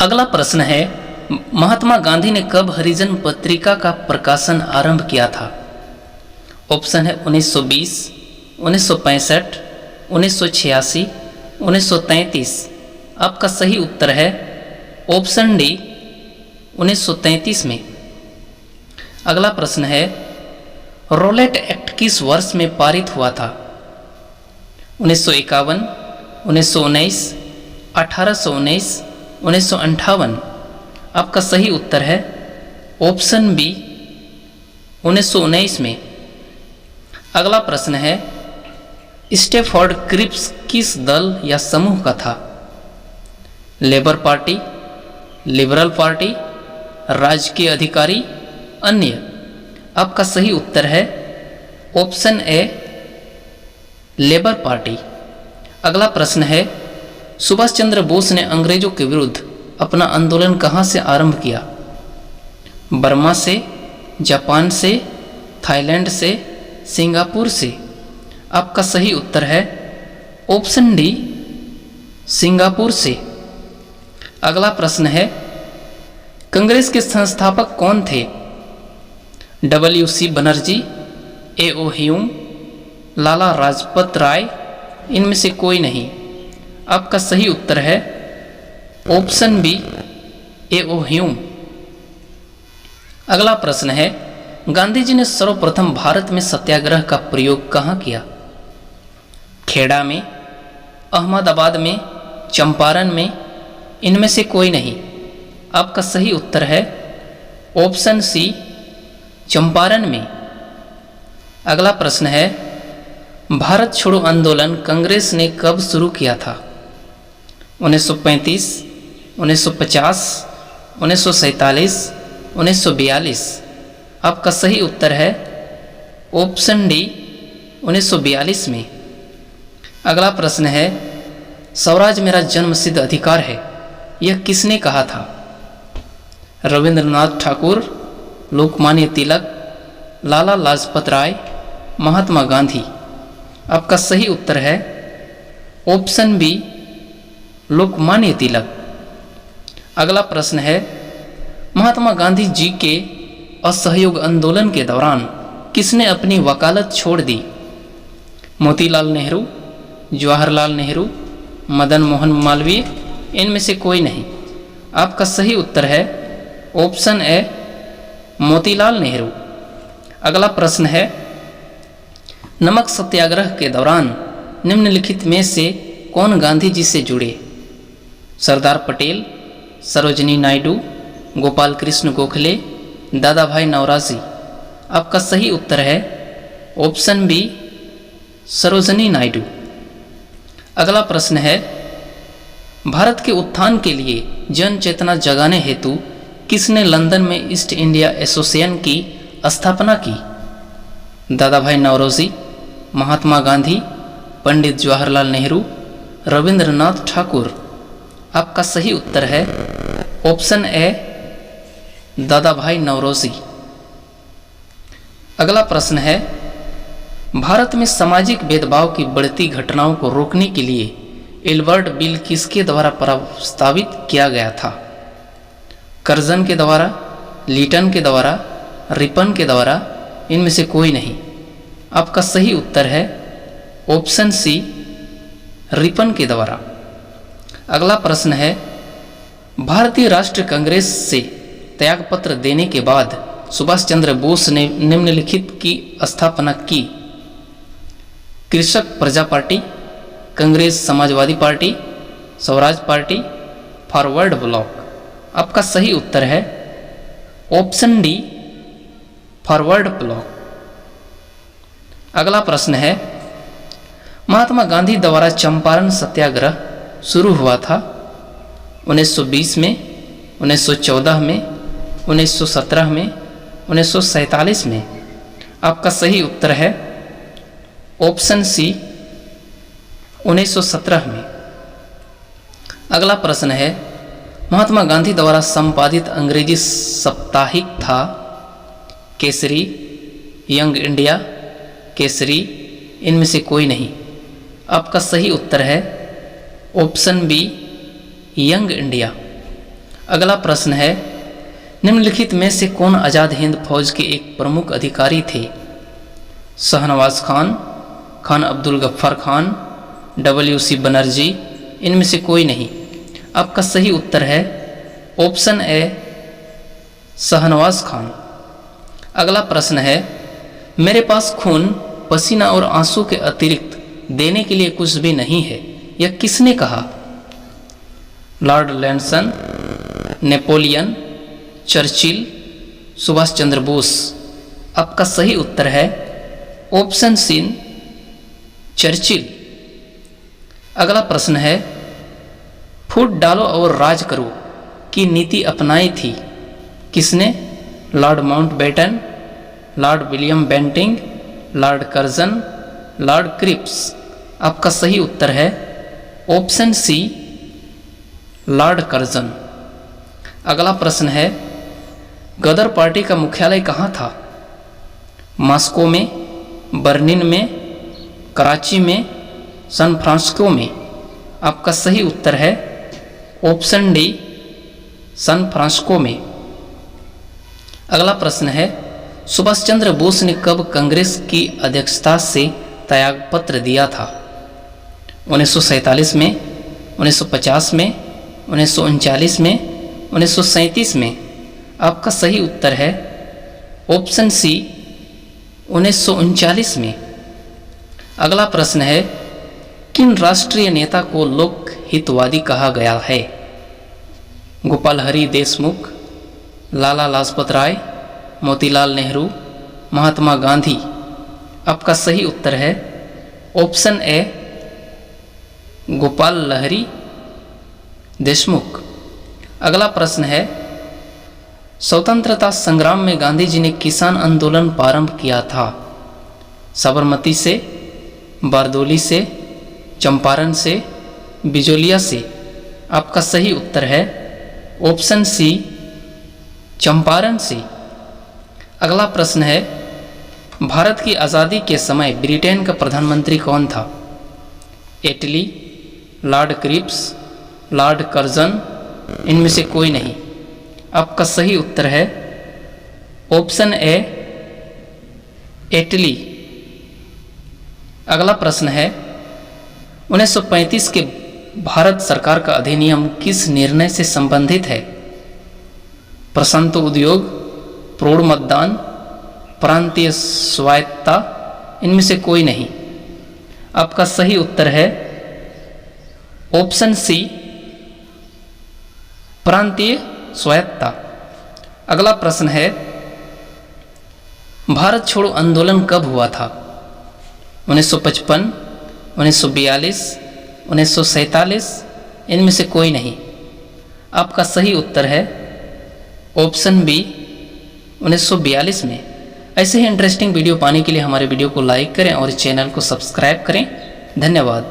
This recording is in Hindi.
अगला प्रश्न है, महात्मा गांधी ने कब हरिजन पत्रिका का प्रकाशन आरंभ किया था? ऑप्शन है 1920, 1965, 1986, 1933। आपका सही उत्तर है ऑप्शन डी 1933 में। अगला प्रश्न है, रोलेट एक्ट किस वर्ष में पारित हुआ था? 1951, 1919, 1819, 1958। आपका सही उत्तर है ऑप्शन बी 1919 में। अगला प्रश्न है, स्टैफोर्ड क्रिप्स किस दल या समूह का था? लेबर पार्टी, लिबरल पार्टी, राजकीय अधिकारी, अन्य। आपका सही उत्तर है ऑप्शन ए लेबर पार्टी। अगला प्रश्न है, सुभाष चंद्र बोस ने अंग्रेजों के विरुद्ध अपना आंदोलन कहाँ से आरंभ किया? बर्मा से, जापान से, थाईलैंड से, सिंगापुर से। आपका सही उत्तर है ऑप्शन डी सिंगापुर से। अगला प्रश्न है, कांग्रेस के संस्थापक कौन थे? WC Banerjee, A.O. Hume, Lala Lajpat Rai, इनमें से कोई नहीं। आपका सही उत्तर है ऑप्शन बी A.O. ह्यूम। अगला प्रश्न है, गांधी जी ने सर्वप्रथम भारत में सत्याग्रह का प्रयोग कहाँ किया? खेड़ा में, अहमदाबाद में, चंपारण में, इनमें से कोई नहीं। आपका सही उत्तर है ऑप्शन सी चंपारण में। अगला प्रश्न है, भारत छोड़ो आंदोलन कांग्रेस ने कब शुरू किया था? 1935, 1950, 1947, 1942। आपका सही उत्तर है ऑप्शन डी 1942 में। अगला प्रश्न है, स्वराज मेरा जन्मसिद्ध अधिकार है, यह किसने कहा था? रविंद्रनाथ ठाकुर, लोकमान्य तिलक, लाला लाजपत राय, महात्मा गांधी। आपका सही उत्तर है ऑप्शन बी लोकमान्य तिलक। अगला प्रश्न है, महात्मा गांधी जी के असहयोग आंदोलन के दौरान किसने अपनी वकालत छोड़ दी? मोतीलाल नेहरू, जवाहरलाल नेहरू, मदन मोहन मालवीय, इनमें से कोई नहीं। आपका सही उत्तर है ऑप्शन ए मोतीलाल नेहरू। अगला प्रश्न है, नमक सत्याग्रह के दौरान निम्नलिखित में से कौन गांधी जी से जुड़े? सरदार पटेल, सरोजिनी नायडू, गोपाल कृष्ण गोखले, दादा भाई नौरोजी। आपका सही उत्तर है ऑप्शन बी सरोजिनी नायडू। अगला प्रश्न है, भारत के उत्थान के लिए जन चेतना जगाने हेतु किसने लंदन में ईस्ट इंडिया एसोसिएशन की स्थापना की? दादा भाई नौरोजी, महात्मा गांधी, पंडित जवाहरलाल नेहरू, रविंद्रनाथ ठाकुर। आपका सही उत्तर है ऑप्शन ए दादा भाई नौरोजी। अगला प्रश्न है, भारत में सामाजिक भेदभाव की बढ़ती घटनाओं को रोकने के लिए एल्बर्ट बिल किसके द्वारा प्रस्तावित किया गया था? कर्जन के द्वारा, लीटन के द्वारा, रिपन के द्वारा, इनमें से कोई नहीं। आपका सही उत्तर है ऑप्शन सी रिपन के द्वारा। अगला प्रश्न है, भारतीय राष्ट्रीय कांग्रेस से त्यागपत्र देने के बाद सुभाष चंद्र बोस ने निम्नलिखित की स्थापना की? कृषक प्रजा party, Congress Samajwadi party, Swaraj party, forward block. आपका सही उत्तर है ऑप्शन डी फॉरवर्ड ब्लॉक। अगला प्रश्न है, महात्मा गांधी द्वारा चंपारण सत्याग्रह शुरू हुआ था 1920 में, 1914 में, 1917 में, 1947 में। आपका सही उत्तर है ऑप्शन सी 1917 में। अगला प्रश्न है, महात्मा गांधी द्वारा संपादित अंग्रेजी साप्ताहिक था केसरी, यंग इंडिया, केसरी, इनमें से कोई नहीं। आपका सही उत्तर है ऑप्शन बी यंग इंडिया। अगला प्रश्न है, निम्नलिखित में से कौन आज़ाद हिंद फौज के एक प्रमुख अधिकारी थे? शाहनवाज खान, खान अब्दुल गफ्फार खान, WC बनर्जी, इनमें से कोई नहीं। आपका सही उत्तर है ऑप्शन ए शाहनवाज खान। अगला प्रश्न है, मेरे पास खून, पसीना और आंसू के अतिरिक्त देने के लिए कुछ भी नहीं है, यह किसने कहा? Lord लैंसन, Napoleon, Churchill, Subhash Chandra Bose. आपका सही उत्तर है ऑप्शन सी चर्चिल। अगला प्रश्न है, फूट डालो और राज करो की नीति अपनाई थी किसने? Lord Mountbatten, Lord William Bentinck, Lord Curzon, Lord Cripps. आपका सही उत्तर है ऑप्शन सी लॉर्ड कर्जन। अगला प्रश्न है, गदर पार्टी का मुख्यालय कहाँ था? मॉस्को में, बर्लिन में, कराची में, सैन फ्रांसिस्को में। आपका सही उत्तर है ऑप्शन डी सैन फ्रांसिस्को में। अगला प्रश्न है, सुभाष चंद्र बोस ने कब कांग्रेस की अध्यक्षता से त्यागपत्र दिया था? 1947 में, 1950 में, 1939 में, 1937 में। आपका सही उत्तर है ऑप्शन सी 1939 में। अगला प्रश्न है, किन राष्ट्रीय नेता को लोक हितवादी कहा गया है? गोपाल हरि देशमुख, लाला लाजपत राय, मोतीलाल नेहरू, महात्मा गांधी। आपका सही उत्तर है ऑप्शन ए गोपाल लहरी देशमुख। अगला प्रश्न है, स्वतंत्रता संग्राम में गांधी जी ने किसान आंदोलन प्रारंभ किया था? साबरमती से, बारदोली से, चंपारण से, बिजोलिया से। आपका सही उत्तर है ऑप्शन सी चंपारण से। अगला प्रश्न है, भारत की आज़ादी के समय ब्रिटेन का प्रधानमंत्री कौन था? एटली, लॉर्ड क्रिप्स, लॉर्ड कर्जन, इनमें से कोई नहीं। आपका सही उत्तर है ऑप्शन ए एटली। अगला प्रश्न है, 1935 के भारत सरकार का अधिनियम किस निर्णय से संबंधित है? प्रशांत उद्योग, प्रौढ़ मतदान, प्रांतीय स्वायत्तता, इनमें से कोई नहीं। आपका सही उत्तर है ऑप्शन सी प्रांतीय स्वायत्तता। अगला प्रश्न है, भारत छोड़ो आंदोलन कब हुआ था? 1955, 1942, 1947, इनमें से कोई नहीं। आपका सही उत्तर है ऑप्शन बी 1942 में। ऐसे ही इंटरेस्टिंग वीडियो पाने के लिए हमारे वीडियो को लाइक करें और चैनल को सब्सक्राइब करें। धन्यवाद।